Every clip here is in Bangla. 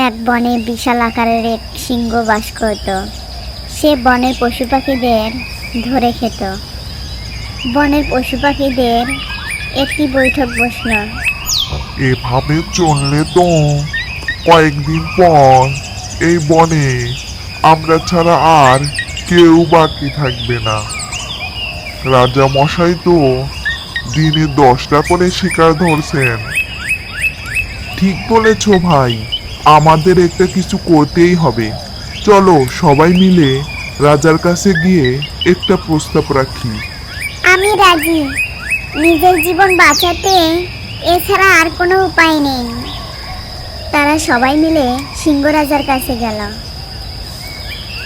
এক বনে বিশাল আকারের এক সিংহ বাস করত। সে বনের পশু পাখিদের ধরে খেত। বনের পশু পাখিদের একটি বৈঠক বসল। এভাবে চললে তো কয়েকদিন পর এই বনে আমরা ছাড়া আর কেউ বাকি থাকবে না। রাজা মশাই তো দিনে 10টা করে শিকার ধরছেন। ঠিক বলেছ ভাই, আমাদের একটা কিছু করতেই হবে। চলো সবাই মিলে রাজার কাছে গিয়ে একটা প্রস্তাব রাখি। আমি রাজি। নিজের জীবন বাঁচাতে এছাড়া আর কোনো উপায় নেই। তারা সবাই মিলে সিংহ রাজার কাছে গেল।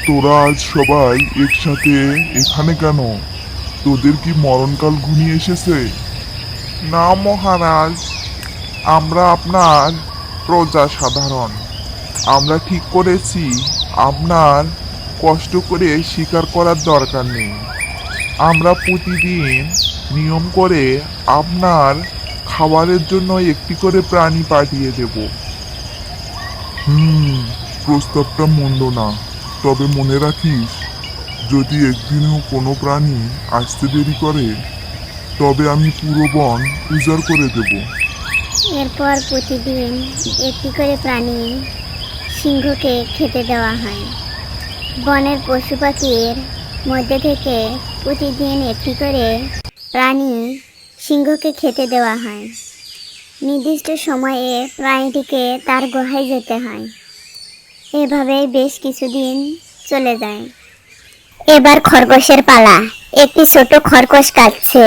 তোরা আজ সবাই একসাথে এখানে কেন? তোদের কি মরণকাল ঘনিয়ে এসেছে? না মহারাজ, আমরা আপনার প্রজা সাধারণ। আমরা ঠিক করেছি আপনার কষ্ট করে শিকার করার দরকার নেই। আমরা প্রতিদিন নিয়ম করে আপনার খাবারের জন্য একটি করে প্রাণী পাঠিয়ে দেব। প্রস্তাবটা মন্দ না, তবে মনে রাখিস, যদি একদিনও কোনো প্রাণী আসতে দেরি করে তবে আমি পুরো বন উজাড় করে দেব। এরপর প্রতিদিন একটি করে প্রাণী সিংহকে খেতে দেওয়া হয়। বনের পশু পাখির মধ্যে থেকে প্রতিদিন একটি করে প্রাণী সিংহকে খেতে দেওয়া হয়। নির্দিষ্ট সময়ে প্রাণীটিকে তার গুহায় যেতে হয়। এভাবে বেশ কিছুদিন চলে যায়। এবার খরগোশের পালা। একটি ছোট খরগোশ কাঁদছে।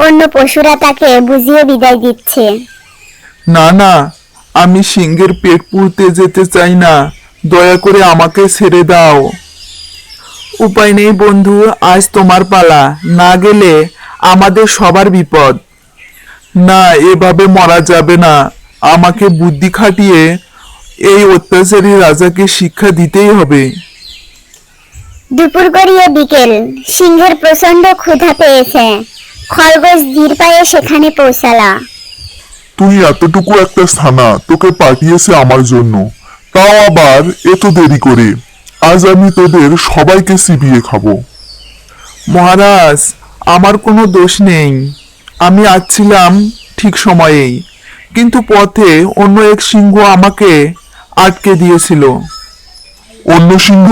অন্য পশুরা তাকে বুঝিয়ে বিদায় দিচ্ছে। না না, আমি সিংহের পেট পুড়তে যেতে চাই না, দয়া করে আমাকে ছেড়ে দাও। উপায় নেই বন্ধু, আজ তোমার পালা, না গেলে আমাদের সবার বিপদ। না, এভাবে মরা যাবে না, আমাকে বুদ্ধি খাটিয়ে এই অত্যাচারী রাজাকে শিক্ষা দিতেই হবে। দুপুর গড়িয়ে বিকেল। সিংহের প্রচন্ড ক্ষুধা পেয়েছে। খরগোশ ধীর পায়ে সেখানে পৌঁছালা। তুই এতটুকু একটা স্থানা তোকে পাঠিয়েছে আমার জন্য, তাও আবার এত দেরি করে। আজ আমি তোদের সবাইকে চিবিয়ে খাবো। মহারাজ, আমার কোনো দোষ নেই, আমি আসছিলাম ঠিক সময়েই, কিন্তু পথে অন্য এক সিংহ আমাকে আটকে দিয়েছিল। অন্য সিংহ?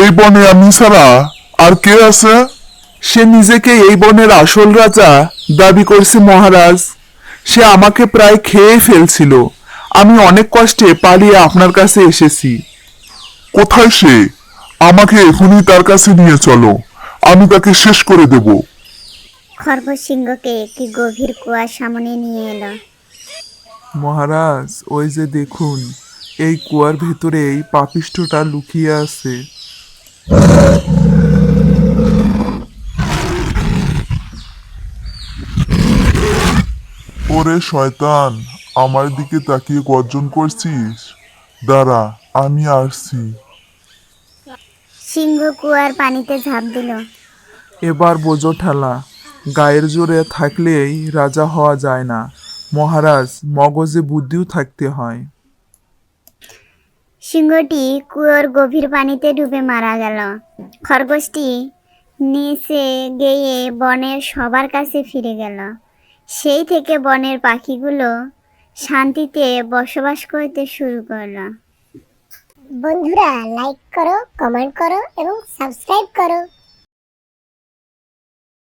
এই বনে আমি ছাড়া আর কে আছে? সে নিজেকে এই বনের আসল রাজা দাবি করছে মহারাজ। সে আমাকে প্রায় খেয়ে ফেলছিল। আমি অনেক কষ্টে পালিয়ে আপনার কাছে এসেছি। কোথায় সে? আমাকে এখনই তার কাছে নিয়ে চলো, আমি তাকে শেষ করে দেব। খরগোশ সিংহকে একটি গভীর কুয়ার সামনে নিয়ে এলো। মহারাজ, ওই যে দেখুন, এই কুয়ার ভেতরেই পাপিষ্ঠটা লুকিয়ে আছে। ওরে শয়তান, আমার দিকে তাকিয়ে গর্জন করছিস? দাঁড়া, আমি আসছি। সিংহ কুয়ার পানিতে ঝাঁপ দিল। এবার বোঝো ঠেলা, গায়ের জোরে থাকলেই রাজা হওয়া যায় না মহারাজ, মগজে বুদ্ধিও থাকতে হয়। সিংহটি কুয়োর গভীর পানিতে ডুবে মারা গেল। খরগোশটি নিচে গিয়ে বনের সবার কাছে ফিরে গেল। সেই থেকে বনের পাখিগুলো শান্তিতে বসবাস করতে শুরু করলো। বন্ধুরা, লাইক করো, কমেন্ট করো এবং সাবস্ক্রাইব করো।